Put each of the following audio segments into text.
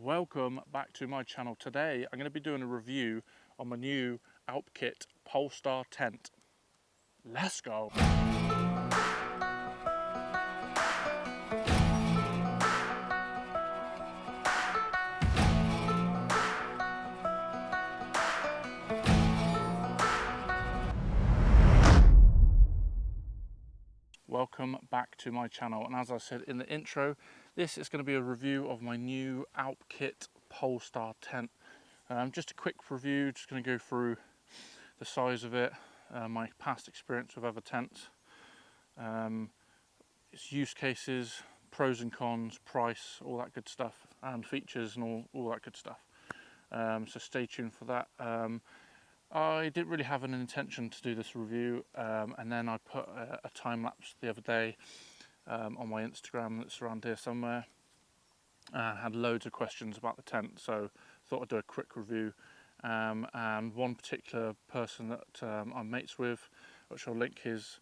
Welcome back to my channel. Today I'm going to be doing a review on my new Alpkit Polestar tent. Let's go! Welcome back to my channel, and as I said in the intro, this is going to be a review of my new Alpkit Polestar tent. Just a quick review, just going to go through the size of it, my past experience with other tents, its use cases, pros and cons, price, all that good stuff, and features and all that good stuff. So stay tuned for that. I didn't really have an intention to do this review, and then I put a time lapse the other day on my Instagram that's around here somewhere. I had loads of questions about the tent, so thought I'd do a quick review. And one particular person that I'm mates with, which I'll link his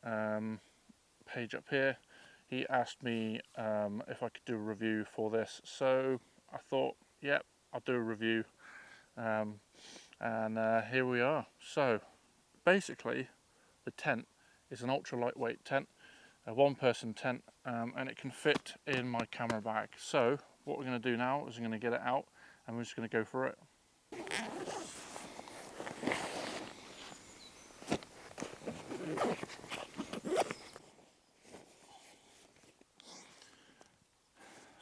page up here, he asked me if I could do a review for this. So I thought, yep, I'll do a review. And here we are. So basically the tent is an ultra lightweight tent, a one-person tent, and it can fit in my camera bag. So what we're going to do now is I'm going to get it out and we're just going to go for it.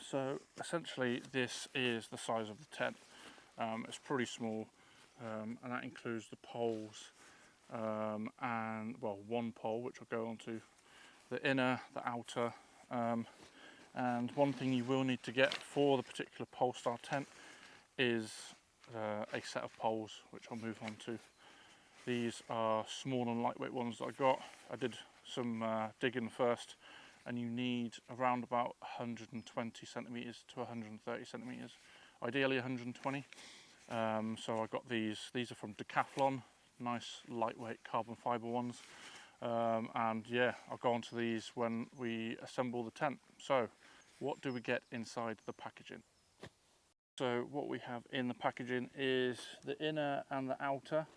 So essentially this is the size of the tent. It's pretty small. And that includes the poles, and well, one pole which I'll go on to, the inner, the outer, and one thing you will need to get for the particular Polestar tent is a set of poles, which I'll move on to. These are small and lightweight ones that I got. I did some digging first, and you need around about 120 centimeters to 130 centimeters, ideally 120. So I got these are from Decathlon, nice lightweight carbon fiber ones, and yeah, I'll go on to these when we assemble the tent. So what do we get inside the packaging? So what we have in the packaging is the inner and the outer,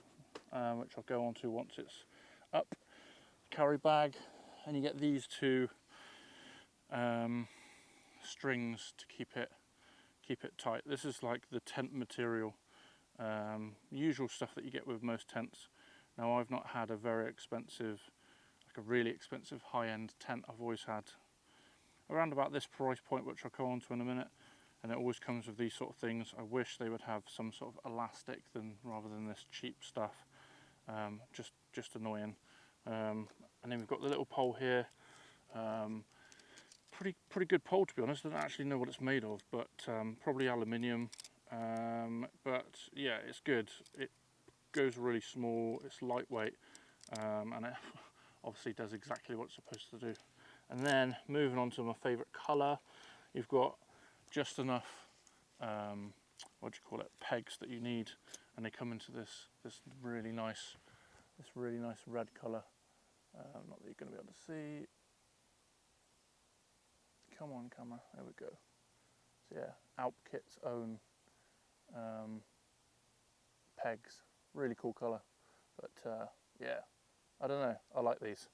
which I'll go on to once it's up, carry bag, and you get these two strings to keep it tight. This is like the tent material, usual stuff that you get with most tents. Now I've not had a very expensive, like a really expensive high-end tent. I've always had around about this price point, which I'll go on to in a minute, and it always comes with these sort of things. I wish they would have some sort of elastic rather than this cheap stuff. Just annoying. And then we've got the little pole here. Pretty good pole, to be honest. I don't actually know what it's made of, but probably aluminium. But yeah, it's good. It goes really small, it's lightweight, and it obviously does exactly what it's supposed to do. And then moving on to my favourite colour, you've got just enough pegs that you need, and they come into this really nice red colour. Not that you're going to be able to see. Come on, camera, there we go. So yeah, Alpkit's own pegs, really cool colour, but yeah, I don't know, I like these.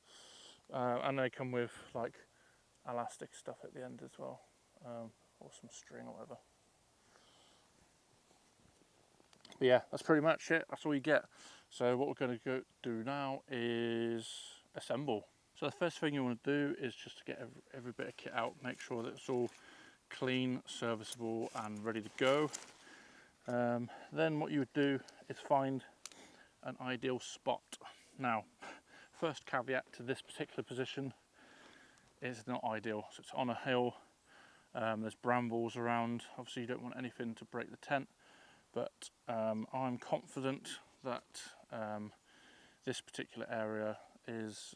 And they come with like elastic stuff at the end as well, or some string or whatever. But yeah, that's pretty much it, that's all you get. So what we're going to do now is assemble. So the first thing you want to do is just to get every bit of kit out, make sure that it's all clean, serviceable and ready to go. Then what you would do is find an ideal spot. Now, first caveat to this particular position is not ideal. So it's on a hill, there's brambles around, obviously you don't want anything to break the tent, but I'm confident that this particular area is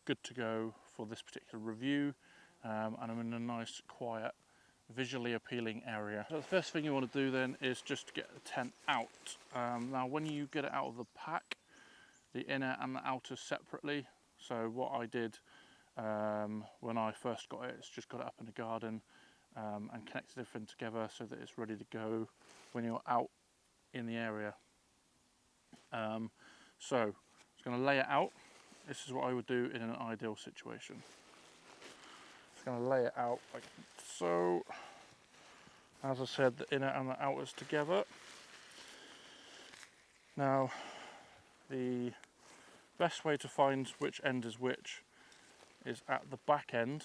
good to go for this particular review, and I'm in a nice, quiet, visually appealing area. So the first thing you want to do then is just get the tent out. Now when you get it out of the pack, the inner and the outer separately. So what I did when I first got it, is just got it up in the garden, and connected everything together so that it's ready to go when you're out in the area. So I'm just going to lay it out. This is what I would do in an ideal situation. Just going to lay it out like so. As I said, the inner and the outers together. Now, the best way to find which end is which is at the back end.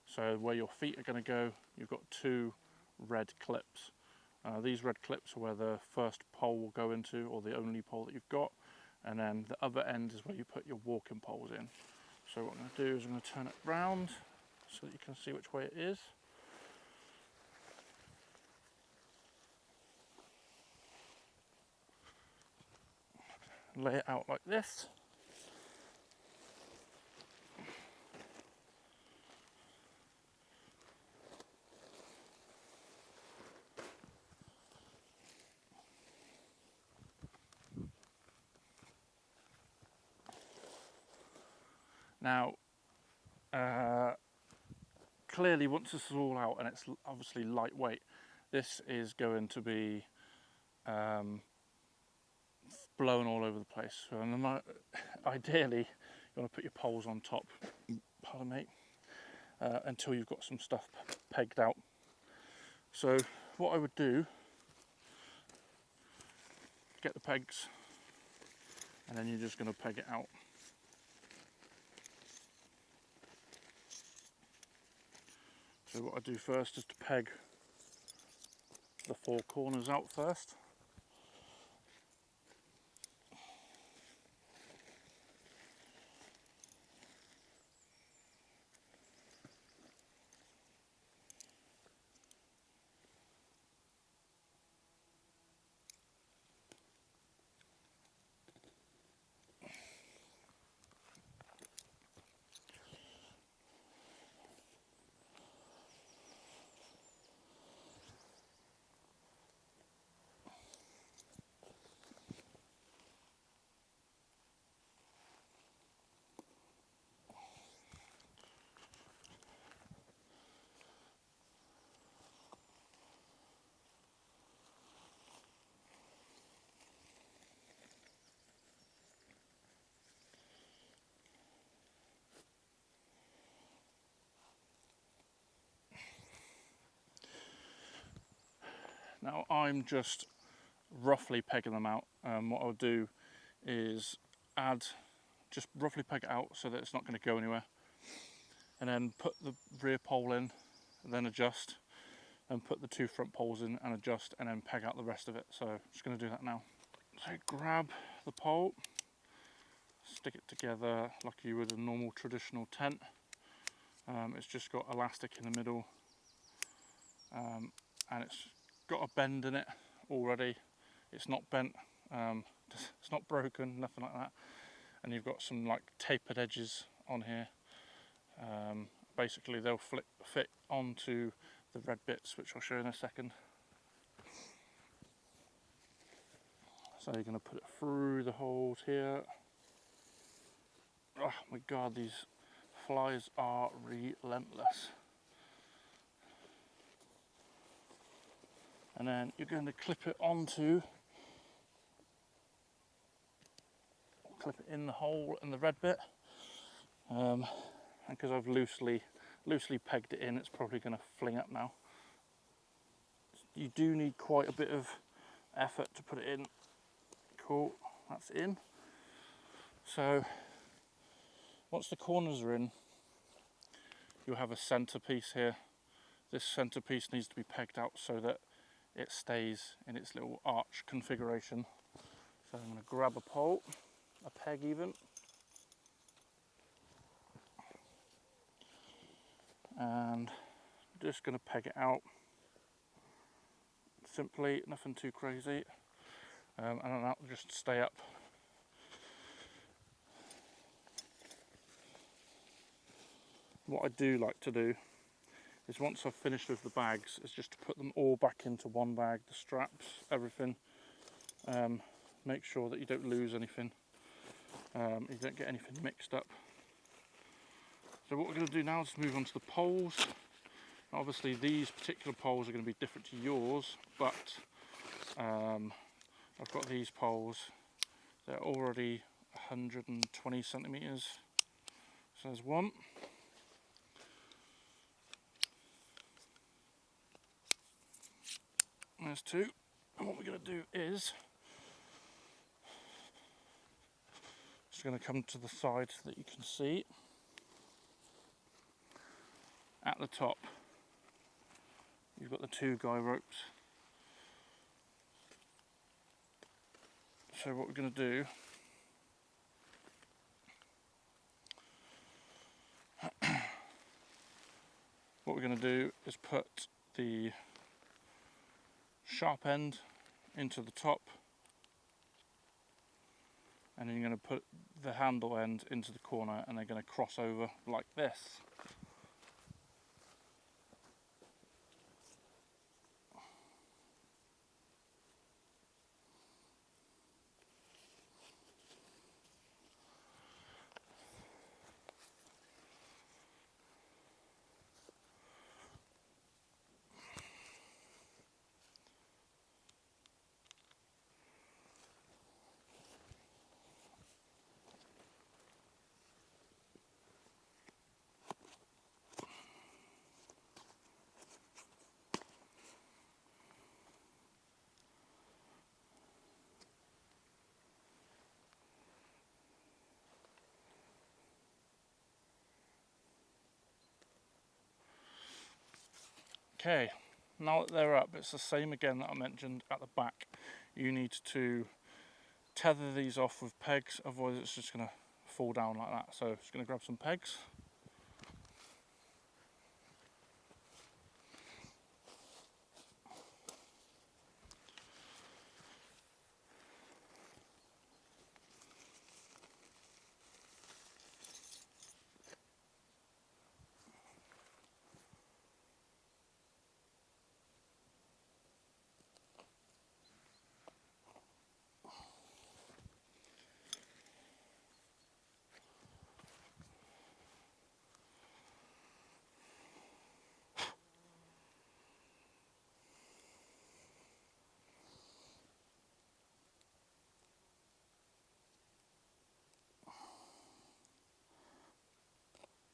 So where your feet are going to go, you've got two red clips. These red clips are where the first pole will go into, or the only pole that you've got. And then the other end is where you put your walking poles in. So what I'm going to do is I'm going to turn it round so that you can see which way it is. Lay it out like this. Now, clearly once this is all out and it's obviously lightweight, this is going to be blown all over the place. So ideally you want to put your poles on top, pardon me, until you've got some stuff pegged out. So what I would do, get the pegs, and then you're just going to peg it out. So what I do first is to peg the four corners out first. Now I'm just roughly pegging them out. What I'll do is just roughly peg it out so that it's not going to go anywhere, and then put the rear pole in, and then adjust, and put the two front poles in and adjust, and then peg out the rest of it. So I'm just going to do that now. So grab the pole, stick it together like you would a normal traditional tent. It's just got elastic in the middle, and it's got a bend in it already. It's not bent, it's not broken, nothing like that. And you've got some like tapered edges on here. Basically they'll fit onto the red bits, which I'll show you in a second. So you're going to put it through the holes here. Oh my god, these flies are relentless. And then you're going to clip it in the hole in the red bit. And because I've loosely pegged it in, it's probably going to fling up now. You do need quite a bit of effort to put it in. Cool, that's in. So once the corners are in, you'll have a centerpiece here. This centerpiece needs to be pegged out so that it stays in its little arch configuration. So I'm going to grab a pole, a peg even, and just going to peg it out simply, nothing too crazy, and then that will just stay up. What I do like to do is, once I've finished with the bags, is just to put them all back into one bag, the straps, everything. Make sure that you don't lose anything, you don't get anything mixed up. So what we're going to do now is move on to the poles. Obviously these particular poles are going to be different to yours, but I've got these poles, they're already 120 centimetres. So there's one. There's two. And what we're going to do is just going to come to the side so that you can see. At the top, you've got the two guy ropes. So what we're going to do, is put the sharp end into the top, and then you're going to put the handle end into the corner, and they're going to cross over like this. Okay, now that they're up, it's the same again that I mentioned at the back. You need to tether these off with pegs, otherwise it's just going to fall down like that. So just going to grab some pegs.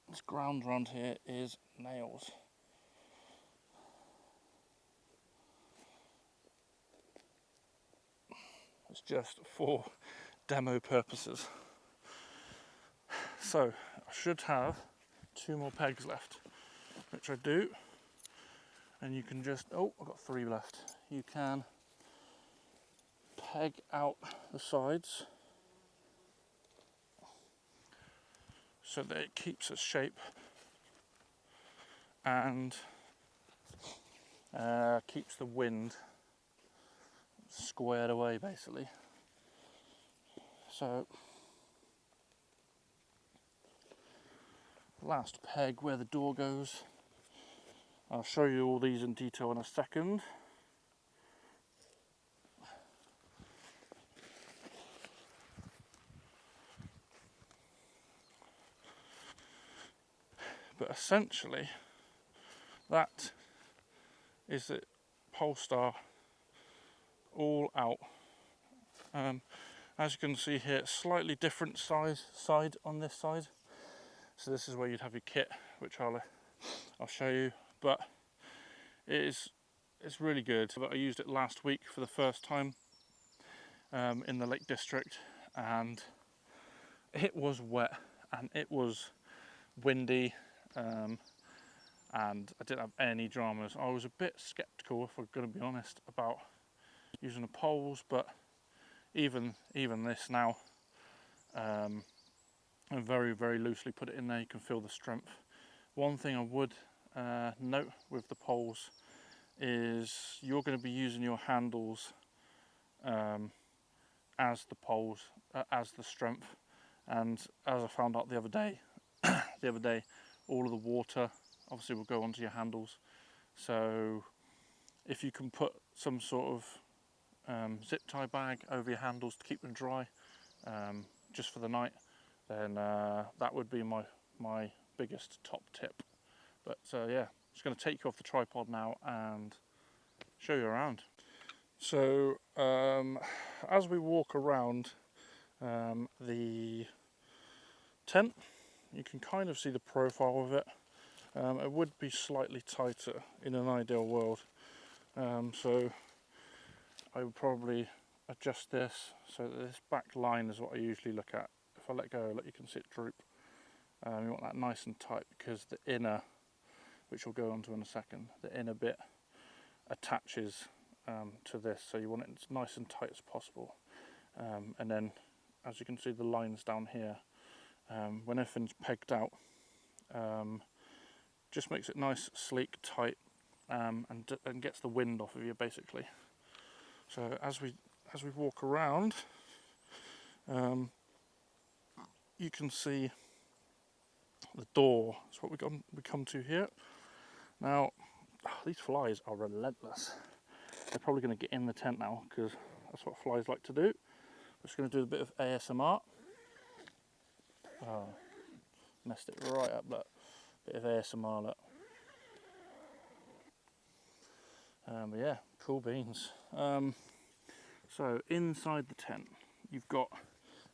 This ground around here is nails. It's just for demo purposes. So I should have 2 more pegs left, which I do. And you can just, oh, I've got 3 left. You can peg out the sides so that it keeps its shape and keeps the wind squared away, basically. So last peg where the door goes. I'll show you all these in detail in a second. But essentially, that is it, Polestar all out. As you can see here, it's slightly different side on this side. So this is where you'd have your kit, which I'll show you. But it's really good. But I used it last week for the first time in the Lake District, and it was wet and it was windy. And I didn't have any dramas. I was a bit sceptical, if I'm going to be honest, about using the poles, but even this now, I very, very loosely put it in there. You can feel the strength. One thing I would note with the poles is you're going to be using your handles as the poles, as the strength. And as I found out the other day, all of the water obviously will go onto your handles. So if you can put some sort of zip tie bag over your handles to keep them dry, just for the night, then that would be my biggest top tip. But yeah, just going to take you off the tripod now and show you around. So as we walk around the tent, you can kind of see the profile of it. It would be slightly tighter in an ideal world, so I would probably adjust this so that this back line is what I usually look at. If I let go, you can see it droop. You want that nice and tight, because the inner, which we'll go on to in a second, the inner bit attaches to this, so you want it as nice and tight as possible. And then, as you can see, the lines down here, when everything's pegged out, just makes it nice, sleek, tight, and gets the wind off of you, basically. So as we walk around, you can see the door. That's what we come to here. Now, these flies are relentless. They're probably going to get in the tent now, because that's what flies like to do. I'm just going to do a bit of ASMR. Oh, messed it right up, look. Bit of ASMR, look. But yeah, cool beans. So inside the tent, you've got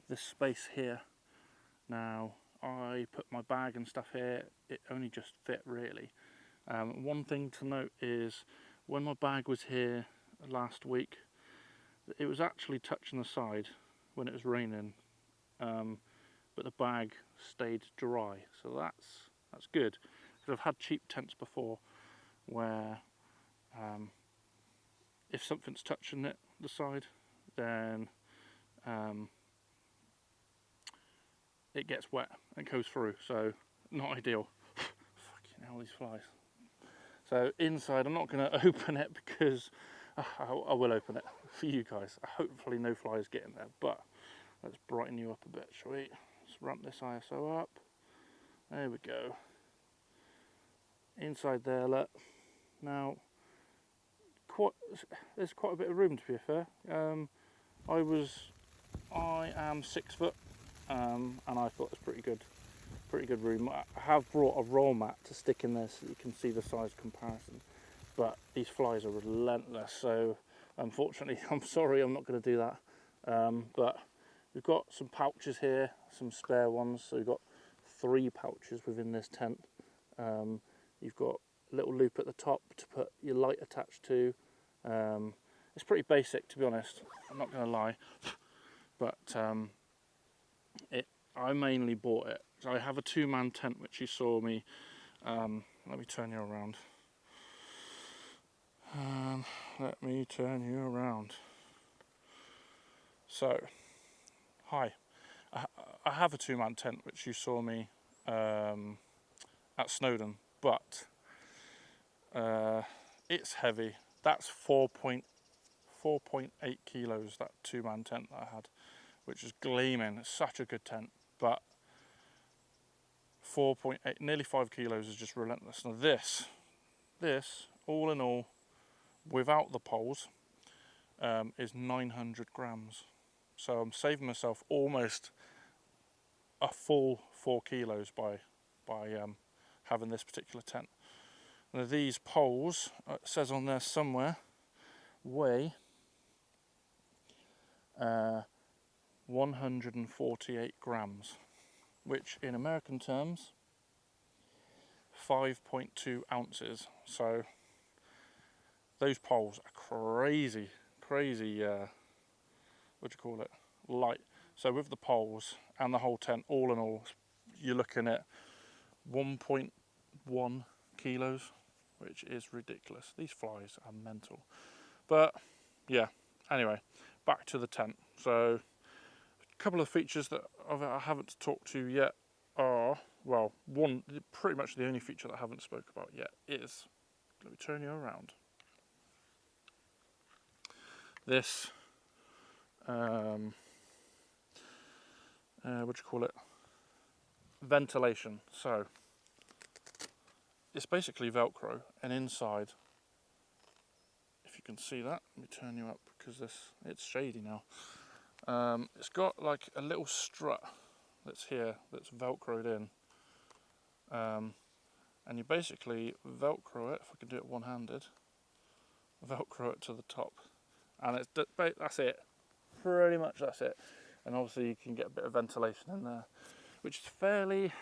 this space here. Now, I put my bag and stuff here. It only just fit, really. One thing to note is, when my bag was here last week, it was actually touching the side when it was raining, but the bag stayed dry, so that's good. Because I've had cheap tents before where if something's touching it, the side, then it gets wet and goes through, so not ideal. Fucking hell, these flies. So inside, I'm not going to open it, because I will open it for you guys. Hopefully no flies get in there, but let's brighten you up a bit, shall we? Let's ramp this ISO up. There we go. Inside there, look. Now, there's quite a bit of room, to be fair. I am 6 foot, and I thought it was pretty good room. I have brought a roll mat to stick in there so you can see the size comparison, but these flies are relentless, so unfortunately I'm sorry, I'm not going to do that. But we've got some pouches here, some spare ones, so we've got 3 pouches within this tent. You've got a little loop at the top to put your light attached to. It's pretty basic, to be honest, I'm not going to lie, but I mainly bought it. So I have a 2-man tent, which you saw me. Let me turn you around. Let me turn you around. So, hi. I have a 2-man tent, which you saw me at Snowdon, but it's heavy. That's 4.8 kilos, that 2-man tent that I had, which is gleaming. It's such a good tent, but 4.8, nearly 5 kilos is just relentless. Now this, all in all, without the poles, is 900 grams. So I'm saving myself almost a full 4 kilos by having this particular tent. Now these poles, it says on there somewhere, weigh 148 grams, which in American terms, 5.2 ounces. So those poles are crazy, light. So with the poles and the whole tent, all in all, you're looking at 1.1 kilos, which is ridiculous. These flies are mental. But yeah, anyway, back to the tent. So a couple of features that I haven't talked to yet are, well, one, pretty much the only feature that I haven't spoke about yet is, let me turn you around. This, ventilation. So it's basically Velcro, and inside, if you can see that, let me turn you up because it's shady now. It's got like a little strut that's here, that's Velcroed in, and you basically Velcro it, if I can do it one-handed, Velcro it to the top, and that's it, pretty much that's it. And obviously you can get a bit of ventilation in there, which is fairly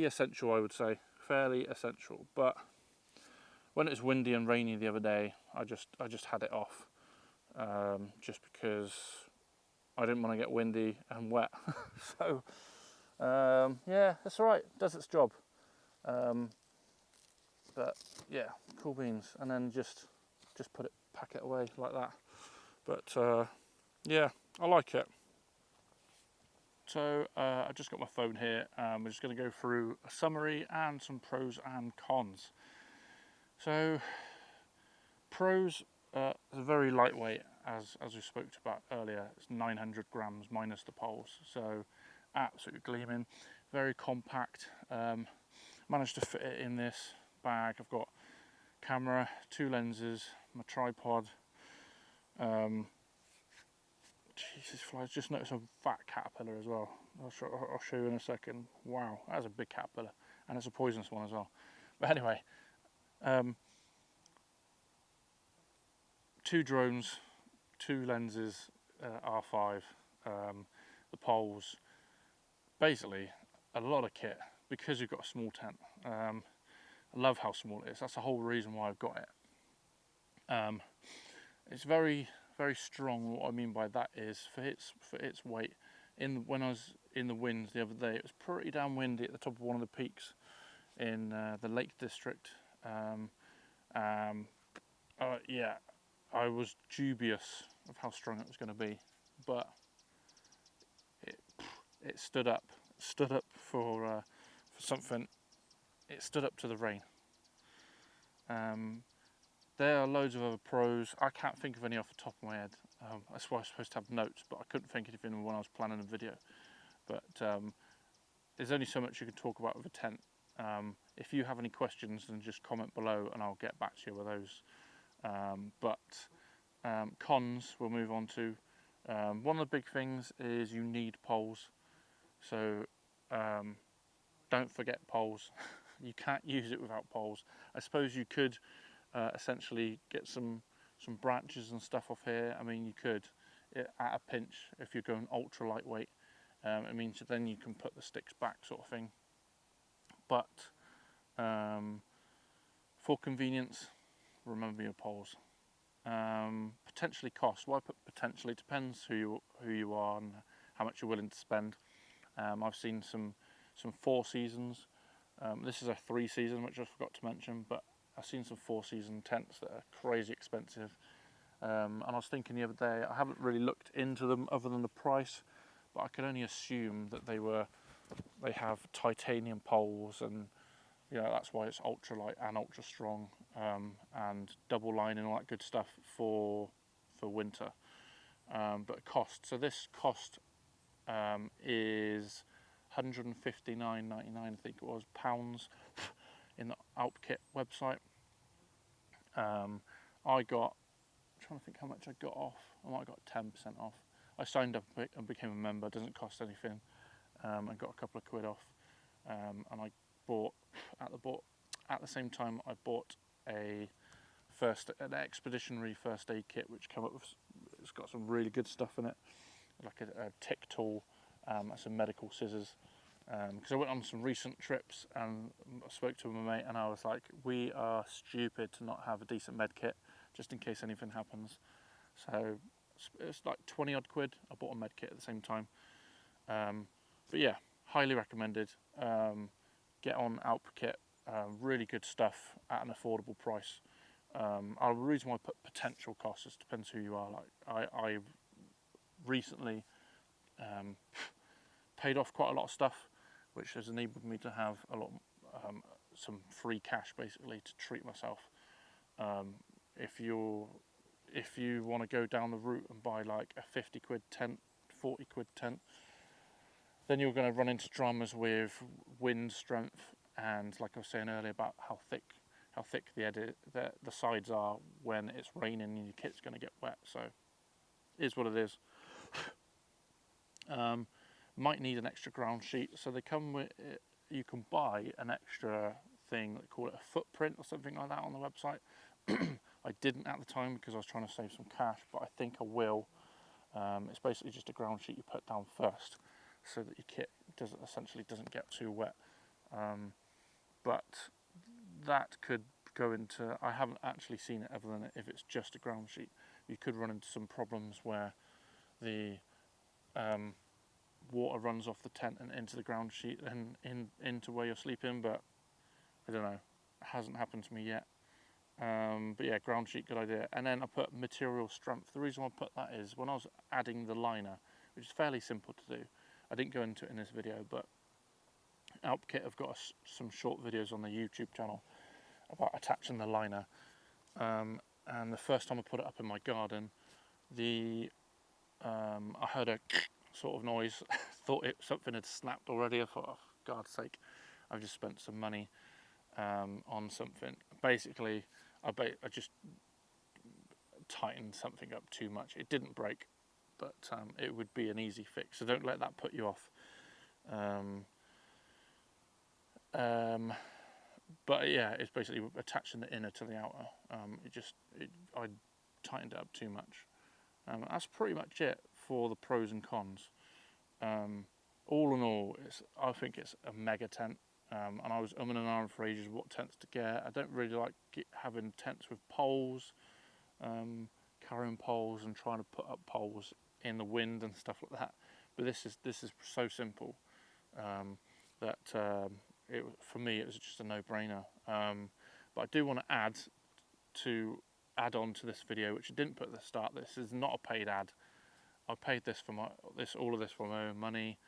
essential, I would say, fairly essential. But when it was windy and rainy the other day, I just had it off, just because I didn't want to get windy and wet. So yeah, it's alright, does its job. But yeah, cool beans. And then just pack it away like that. But yeah, I like it. So I've just got my phone here. We're just going to go through a summary and some pros and cons. So pros, is very lightweight, as we spoke about earlier. It's 900 grams minus the poles, so absolutely gleaming. Very compact. Managed to fit it in this bag. I've got camera, 2 lenses, my tripod. Jesus flies, just noticed a fat caterpillar as well. I'll show you in a second. Wow, that's a big caterpillar, and it's a poisonous one as well. But anyway, 2 drones, 2 lenses, R5, the poles, basically a lot of kit because you've got a small tent. I love how small it is. That's the whole reason why I've got it. It's very strong. What I mean by that is for its weight. When I was in the winds the other day, it was pretty damn windy at the top of one of the peaks in the Lake District. Yeah, I was dubious of how strong it was going to be, but it stood up for something. It stood up to the rain. There are loads of other pros. I can't think of any off the top of my head. That's why I was supposed to have notes, but I couldn't think of anything when I was planning a video. But there's only so much you can talk about with a tent. If you have any questions, then just comment below and I'll get back to you with those. Cons we'll move on to. One of the big things is you need poles. So don't forget poles. You can't use it without poles. I suppose you could essentially get some branches and stuff off here. I mean, you could at a pinch if you're going ultra lightweight. It means that then you can put the sticks back, sort of thing. But for convenience, remember your poles. Potentially cost. Why put potentially? Depends who you are and how much you're willing to spend. I've seen some 4 seasons. This is a 3 season, which I forgot to mention, but I've seen some 4 season tents that are crazy expensive. And I was thinking the other day, I haven't really looked into them other than the price, but I could only assume that they have titanium poles, and that's why it's ultra light and ultra strong, and double line and all that good stuff for winter. But cost. So this cost is £159.99, I think it was, pounds in the Alpkit website. I'm trying to think how much I got off. I might have got 10% off. I signed up and became a member. It doesn't cost anything. I got a couple of quid off, and I bought at the same time I bought an expeditionary first aid kit, which it's got some really good stuff in it, like a tick tool, some medical scissors. Because I went on some recent trips and I spoke to my mate and I was like, we are stupid to not have a decent med kit just in case anything happens. So it's like 20 odd quid. I bought a med kit at the same time. But yeah, highly recommended. Get on Alpkit. Really good stuff at an affordable price. The reason why I put potential costs, it depends who you are. Like I recently paid off quite a lot of stuff, which has enabled me to have some free cash basically to treat myself. If you want to go down the route and buy like a 50 quid tent, 40 quid tent, then you're going to run into dramas with wind strength and, like I was saying earlier, about how thick the sides are when it's raining and your kit's going to get wet. So it is what it is. Might need an extra ground sheet, so they come with, you can buy an extra thing, they call it a footprint or something like that on the website. I didn't at the time because I was trying to save some cash, but I think I will. It's basically just a ground sheet you put down first so that your kit essentially doesn't get too wet. But that could go into, I haven't actually seen it other than if it's just a ground sheet. You could run into some problems where the water runs off the tent and into the ground sheet and into where you're sleeping, but I don't know, it hasn't happened to me yet. But yeah, ground sheet, good idea. And then I put material strength. The reason I put that is when I was adding the liner, which is fairly simple to do, I didn't go into it in this video, but Alpkit have got some short videos on the YouTube channel about attaching the liner. And the first time I put it up in my garden, I heard a sort of noise. Thought something had snapped already. I thought, oh, for God's sake, I've just spent some money on something. Basically, I just tightened something up too much. It didn't break, but it would be an easy fix. So don't let that put you off. But yeah, it's basically attaching the inner to the outer. I tightened it up too much. That's pretty much it for the pros and cons. All in all, I think it's a mega tent. And I was umming and ahhing for ages what tents to get. I don't really like having tents with poles, carrying poles and trying to put up poles in the wind and stuff like that. But this is so simple that for me it was just a no-brainer. But I do want to add on to this video, which I didn't put at the start. This is not a paid ad. I paid this for all of this for my own money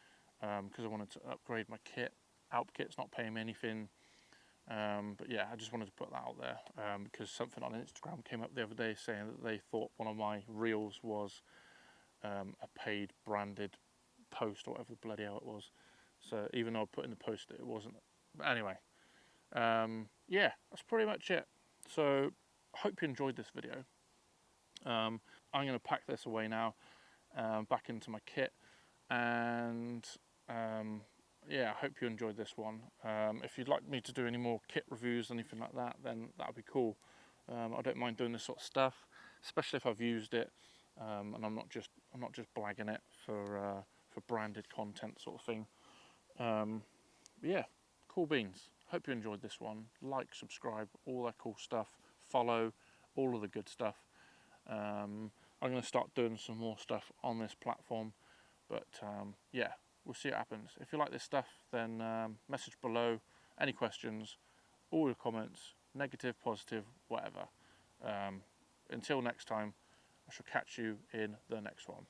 because I wanted to upgrade my kit. Alpkit's not paying me anything, but yeah, I just wanted to put that out there because something on Instagram came up the other day saying that they thought one of my reels was a paid branded post or whatever the bloody hell it was. So even though I put in the post that it wasn't. But anyway, yeah, that's pretty much it. So I hope you enjoyed this video. I'm going to pack this away now, back into my kit, and yeah, I hope you enjoyed this one. If you'd like me to do any more kit reviews, anything like that, then that would be cool. I don't mind doing this sort of stuff, especially if I've used it, and I'm not just blagging it for branded content sort of thing. But yeah, cool beans. Hope you enjoyed this one. Like, subscribe, all that cool stuff. Follow, all of the good stuff. I'm going to start doing some more stuff on this platform, but yeah, we'll see what happens. If you like this stuff, then message below any questions, all your comments, negative, positive, whatever. Until next time, I shall catch you in the next one.